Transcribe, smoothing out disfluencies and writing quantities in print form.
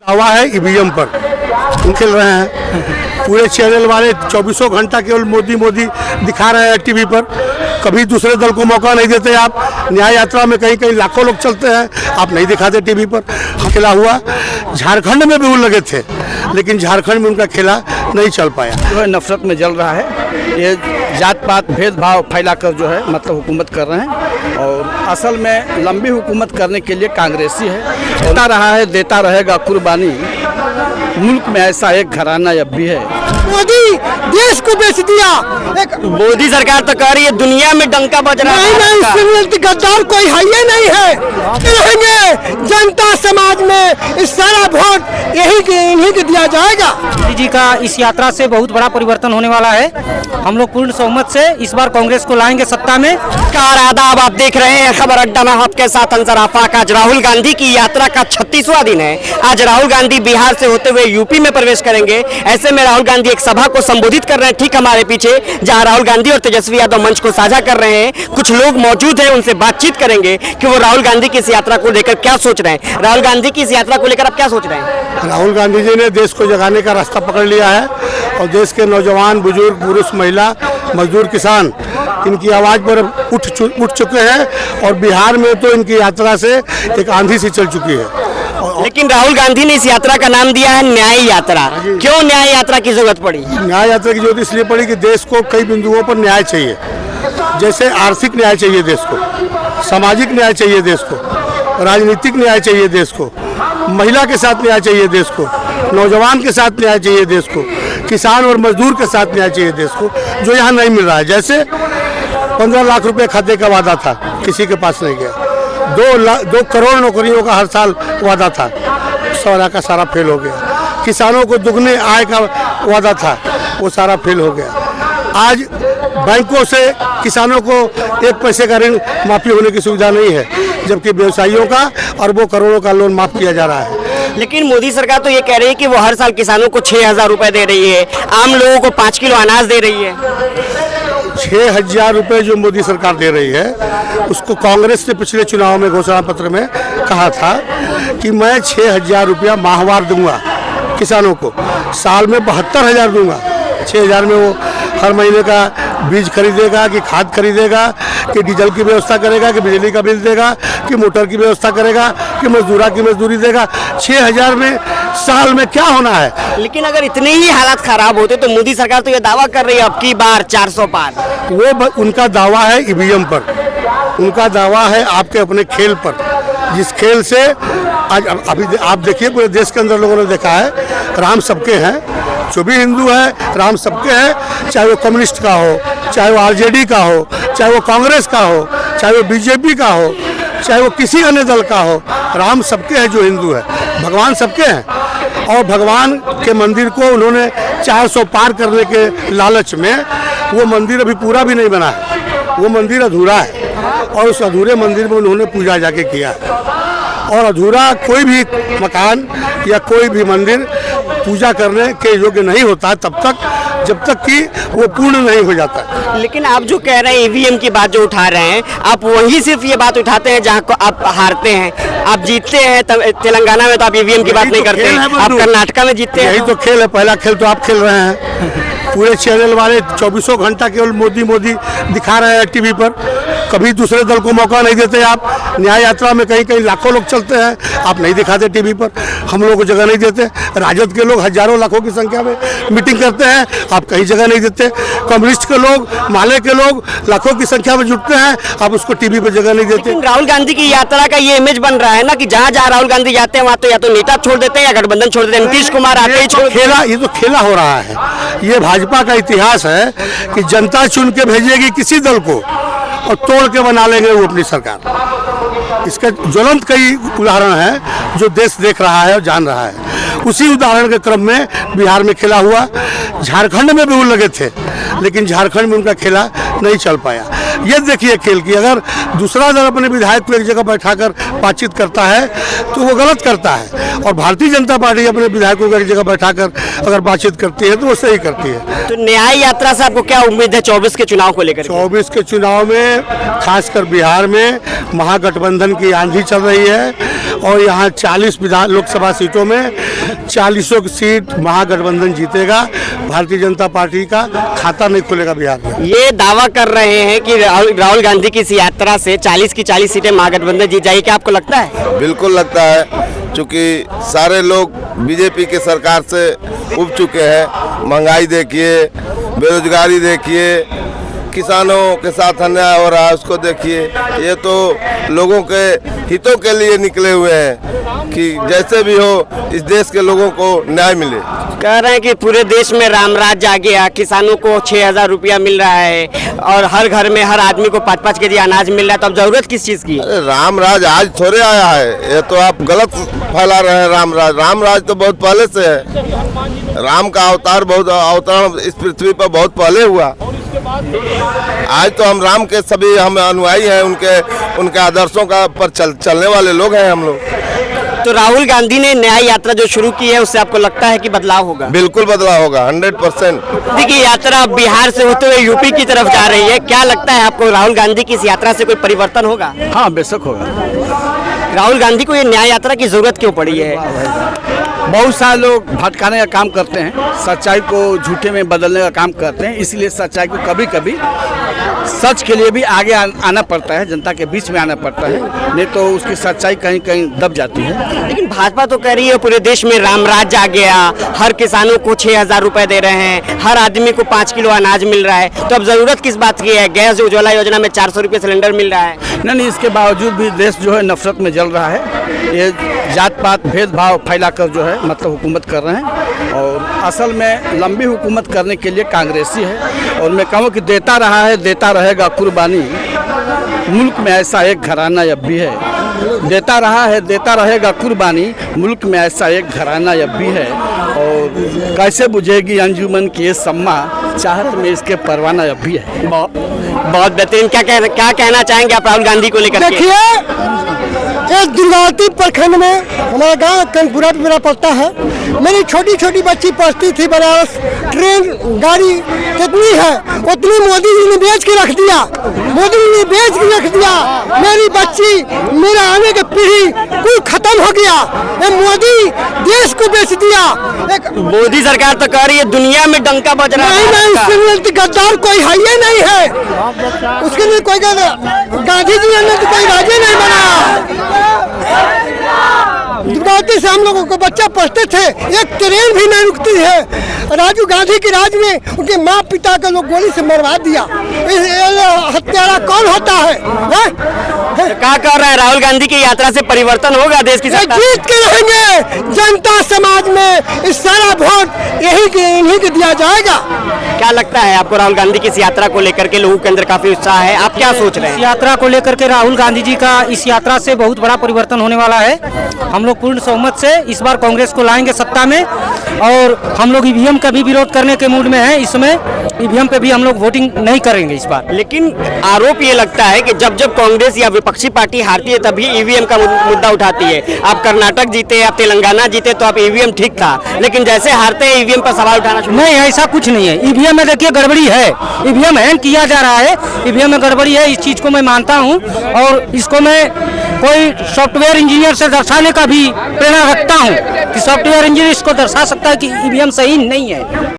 दावा है ईवीएम पर हम खेल रहे हैं। पूरे चैनल वाले 24 घंटा केवल मोदी मोदी दिखा रहे हैं टीवी पर। कभी दूसरे दल को मौका नहीं देते। आप न्याय यात्रा में कहीं कहीं लाखों लोग चलते हैं, आप नहीं दिखाते टीवी पर। खेला हुआ झारखंड में भी वो लगे थे, लेकिन झारखंड में उनका खेला नहीं चल पाया। जो है नफरत में जल रहा है, ये जात पात भेदभाव फैलाकर जो है मतलब हुकूमत कर रहे हैं। और असल में लंबी हुकूमत करने के लिए कांग्रेसी है, होता रहा है, देता रहेगा कुर्बानी। मुल्क में ऐसा एक घराना अब भी है। मोदी देश को बेच दिया। मोदी सरकार तो कह रही है दुनिया में डंका बज रहा है। नहीं, गद्दार कोई है ही नहीं है। रहेंगे जनता समाज में इस सारा वोट इन्हीं के दिया जाएगा। मोदी जी का इस यात्रा से बहुत बड़ा परिवर्तन होने वाला है। हम लोग पूर्ण बहुमत से इस बार कांग्रेस को लाएंगे सत्ता में। आदाब, आप देख रहे हैं खबर अड्डा में आपके साथ अंसर आफाक। आज राहुल गांधी की यात्रा का 36वां दिन है। आज राहुल गांधी बिहार से होते हुए यूपी में प्रवेश करेंगे। ऐसे में राहुल गांधी एक सभा को संबोधित कर रहे हैं ठीक हमारे पीछे, जहां राहुल गांधी और तेजस्वी यादव मंच को साझा कर रहे हैं। कुछ लोग मौजूद हैं, उनसे बातचीत करेंगे कि वो राहुल गांधी की इस यात्रा को लेकर क्या सोच रहे हैं। राहुल गांधी की इस यात्रा को लेकर आप क्या सोच रहे हैं? राहुल गांधी जी ने देश को जगाने का रास्ता पकड़ लिया है और देश के नौजवान, बुजुर्ग, पुरुष, महिला, मजदूर, किसान इनकी आवाज पर उठ चुके हैं। और बिहार में तो इनकी यात्रा से एक आंधी सी चल चुकी है। लेकिन राहुल गांधी ने इस यात्रा का नाम दिया है न्याय यात्रा। क्यों न्याय यात्रा की जरूरत पड़ी? न्याय यात्रा की जरूरत इसलिए पड़ी कि देश को कई बिंदुओं पर न्याय चाहिए। जैसे आर्थिक न्याय चाहिए देश को, सामाजिक न्याय चाहिए देश को, राजनीतिक न्याय चाहिए देश को, महिला के साथ न्याय चाहिए देश को, नौजवान के साथ न्याय चाहिए देश को, किसान और मजदूर के साथ न्याय चाहिए देश को, जो यहाँ नहीं मिल रहा है। जैसे 15 लाख रुपए खाते का वादा था, किसी के पास नहीं गया। 2 करोड़ नौकरियों का हर साल वादा था, सारा का सारा फेल हो गया। किसानों को दुगने आय का वादा था, वो सारा फेल हो गया। आज बैंकों से किसानों को 1 पैसे का ऋण माफी होने की सुविधा नहीं है, जबकि व्यवसायियों का अरबों करोड़ों का लोन माफ किया जा रहा है। लेकिन मोदी सरकार तो ये कह रही है कि वो हर साल किसानों को 6,000 रुपए दे रही है, आम लोगों को 5 किलो अनाज दे रही है। 6,000 रुपए जो मोदी सरकार दे रही है, उसको कांग्रेस ने पिछले चुनाव में घोषणा पत्र में कहा था कि मैं 6,000 रुपया माहवार दूंगा किसानों को, साल में 72,000 दूंगा। 6,000 में वो हर महीने का बीज खरीदेगा, कि खाद खरीदेगा, कि डीजल की व्यवस्था करेगा, कि बिजली का बिल देगा, कि मोटर की व्यवस्था करेगा, कि मजदूरा की मजदूरी देगा। 6,000 में साल में क्या होना है? लेकिन अगर इतने ही हालात खराब होते तो मोदी सरकार तो ये दावा कर रही है अब की बार 400 पार। वो उनका दावा है ईवीएम पर, उनका दावा है आपके अपने खेल पर, जिस खेल से आज अभी आप देखिए पूरे देश के अंदर लोगों ने देखा है, राम सबके हैं। जो भी हिंदू है राम सबके हैं, चाहे वो कम्युनिस्ट का हो, चाहे वो आरजेडी का हो, चाहे वो कांग्रेस का हो, चाहे वो बीजेपी का हो, चाहे वो किसी अन्य दल का हो, राम सबके हैं जो हिंदू है। भगवान सबके हैं। और भगवान के मंदिर को उन्होंने 400 पार करने के लालच में वो मंदिर अभी पूरा भी नहीं बना है, वो मंदिर अधूरा है। और उस अधूरे मंदिर में उन्होंने पूजा जाके किया। और अधूरा कोई भी मकान या कोई भी मंदिर पूजा करने के योग्य नहीं होता तब तक, जब तक कि वो पूर्ण नहीं हो जाता। लेकिन आप जो कह रहे हैं ईवीएम की बात जो उठा रहे हैं, आप वही सिर्फ ये बात उठाते हैं जहां को आप हारते हैं। आप जीतते हैं तेलंगाना में तो आप ईवीएम की बात नहीं करते हैं, आप कर्नाटका में जीतते हैं। यही तो खेल है, पहला खेल तो आप खेल रहे हैं। पूरे चैनल वाले 24 घंटा केवल मोदी मोदी दिखा रहे हैं टीवी पर। कभी दूसरे दल को मौका नहीं देते। आप न्याय यात्रा में कहीं कहीं लाखों लोग चलते हैं, आप नहीं दिखाते टीवी पर। हम लोगों को जगह नहीं देते। राजद के लोग हजारों लाखों की संख्या में मीटिंग करते हैं, आप कहीं जगह नहीं देते। कम्युनिस्ट के लोग, माले के लोग लाखों की संख्या में जुटते हैं, आप उसको टीवी पर जगह नहीं देते। राहुल गांधी की यात्रा का ये इमेज बन रहा है ना कि जहाँ जहाँ राहुल गांधी जाते हैं वहाँ तो या तो नेता छोड़ देते हैं या गठबंधन छोड़ देते हैं। नीतीश कुमार आते ही छोड़। खेला, ये तो खेला हो रहा है। ये भाजपा का इतिहास है कि जनता चुन के भेजेगी किसी दल को और तोड़ के बना लेंगे वो अपनी सरकार। इसका ज्वलंत कई उदाहरण है जो देश देख रहा है और जान रहा है। उसी उदाहरण के क्रम में बिहार में खेला हुआ, झारखंड में भी वो लगे थे, लेकिन झारखंड में उनका खेला नहीं चल पाया। ये देखिए खेल की, अगर दूसरा दल अपने विधायक को एक जगह बैठाकर बातचीत करता है तो वो गलत करता है, और भारतीय जनता पार्टी अपने विधायकों को एक जगह बैठाकर अगर बातचीत करती है तो वो सही करती है। तो न्याय यात्रा से आपको क्या उम्मीद है 24 के चुनाव को लेकर? 24 के चुनाव में खासकर बिहार में महागठबंधन की आंधी चल रही है, और यहाँ 40 लोकसभा सीटों में 40 की सीट महागठबंधन जीतेगा। भारतीय जनता पार्टी का खाता नहीं खुलेगा बिहार में। ये दावा कर रहे हैं कि राहुल गांधी की इस यात्रा से 40 की 40 सीटें महागठबंधन जीत जाएगी, क्या आपको लगता है? बिल्कुल लगता है, क्योंकि सारे लोग बीजेपी की सरकार से उब चुके हैं। महंगाई देखिए, बेरोजगारी देखिए, किसानों के साथ अन्याय हो रहा है उसको देखिए। ये तो लोगों के हितों के लिए निकले हुए हैं कि जैसे भी हो इस देश के लोगों को न्याय मिले। कह रहे हैं कि पूरे देश में राम राज आ गया, किसानों को 6,000 रुपया मिल रहा है और हर घर में हर आदमी को 5-5 केजी अनाज मिल रहा है, तो अब जरूरत किस चीज़ की है? अरे राम राज आज थोड़े आया है, ये तो आप गलत फैला रहे हैं। राम राज तो बहुत पहले से है। राम का अवतरण इस पृथ्वी पर बहुत पहले हुआ। आज तो हम राम के सभी हम अनुयायी हैं, उनके आदर्शों का पर चलने वाले लोग हैं हम लोग। तो राहुल गांधी ने न्याय यात्रा जो शुरू की है उससे आपको लगता है कि बदलाव होगा? बिल्कुल बदलाव होगा, 100%। देखिए, यात्रा बिहार से होते हुए यूपी की तरफ जा रही है, क्या लगता है आपको राहुल गांधी की इस यात्रा से कोई परिवर्तन होगा? हाँ, बेशक होगा। राहुल गांधी को ये न्याय यात्रा की जरूरत क्यों पड़ी है? बहुत सारे लोग भटकाने का काम करते हैं, सच्चाई को झूठे में बदलने का काम करते हैं, इसलिए सच्चाई को कभी कभी सच के लिए भी आगे आना पड़ता है, जनता के बीच में आना पड़ता है, नहीं तो उसकी सच्चाई कहीं कहीं दब जाती है। लेकिन भाजपा तो कह रही है पूरे देश में राम राज आ गया, हर किसानों को 6,000 रुपए दे रहे हैं, हर आदमी को 5 किलो अनाज मिल रहा है, तो अब जरूरत किस बात की है? गैस उज्ज्वला योजना में 400 रुपये सिलेंडर मिल रहा है। नहीं, इसके बावजूद भी देश जो है नफरत में जल रहा है। ये जात पात भेदभाव फैलाकर जो है मतलब हुकूमत कर रहे हैं, और असल में लंबी हुकूमत करने के लिए कांग्रेसी है। और मैं कहूँ कि देता रहा है, देता रहेगा कुर्बानी, मुल्क में ऐसा एक घराना अब भी है। देता रहा है, देता रहेगा कुर्बानी, मुल्क में ऐसा एक घराना अब भी है। और कैसे बुझेगी अंजुमन की ये सम्मा, चाहत में इसके परवाना अब भी है। बहुत बेहतरीन। क्या कहना चाहेंगे आप राहुल गांधी को लेकर? देखिए, एक दुर्गावती प्रखंड में हमारा गांव कनपुरा मेरा पड़ता है। मेरी छोटी छोटी बच्ची पढ़ती थी बनारस। ट्रेन गाड़ी कितनी है उतनी मोदी जी ने बेच के रख दिया, मोदी जी ने बेच के रख दिया। मेरी बच्ची, मेरा आने की पीढ़ी कोई खत्म हो गया। ये मोदी देश को बेच दिया। एक मोदी सरकार तो कह रही है दुनिया में डंका बज रहा है। नहीं, गद्दार कोई है ही नहीं है। उसके लिए कोई गांधी जी ने तो कोई राजे नहीं बनाया। दुर्गावती से हम लोगों को बच्चा पढ़ते थे, एक ट्रेन भी नहीं रुकती है। राजीव गांधी के राज में उनके माँ पिता को लोग गोली से मरवा दिया। हत्यारा कौन होता है? क्या कर रहे हैं? राहुल गांधी की यात्रा से परिवर्तन होगा देश की सरकार? जीत के रहेंगे। जनता समाज में इस सारा वोट इन्हीं के दिया जाएगा। क्या लगता है आपको राहुल गांधी की इस यात्रा को लेकर के लोगों के अंदर काफी उत्साह है, आप क्या सोच रहे हैं? इस यात्रा को लेकर के राहुल गांधी जी का इस यात्रा से बहुत बड़ा परिवर्तन होने वाला है। हम लोग पूर्ण बहुमत से इस बार कांग्रेस को लाएंगे सत्ता में, और हम लोग ईवीएम का भी विरोध करने के मूड में हैं। इस समय ईवीएम पे भी हम लोग वोटिंग नहीं करेंगे इस बार। लेकिन आरोप ये लगता है कि जब जब कांग्रेस या विपक्षी पार्टी हारती है तभी ईवीएम का मुद्दा उठाती है। आप कर्नाटक जीते, आप तेलंगाना जीते तो आप ईवीएम ठीक था, लेकिन जैसे हारते हैं ईवीएम पर सवाल उठाना शुरू। नहीं, ऐसा कुछ नहीं है। ईवीएम में देखिए गड़बड़ी है, ईवीएम हैंग किया जा रहा है, ईवीएम में गड़बड़ी है, इस चीज को मैं मानता हूँ, और इसको मैं कोई सॉफ्टवेयर इंजीनियर से दर्शाने का भी प्रेरणा रखता हूँ कि सॉफ्टवेयर इंजीनियर इसको दर्शा सकता है कि ईवीएम सही नहीं है।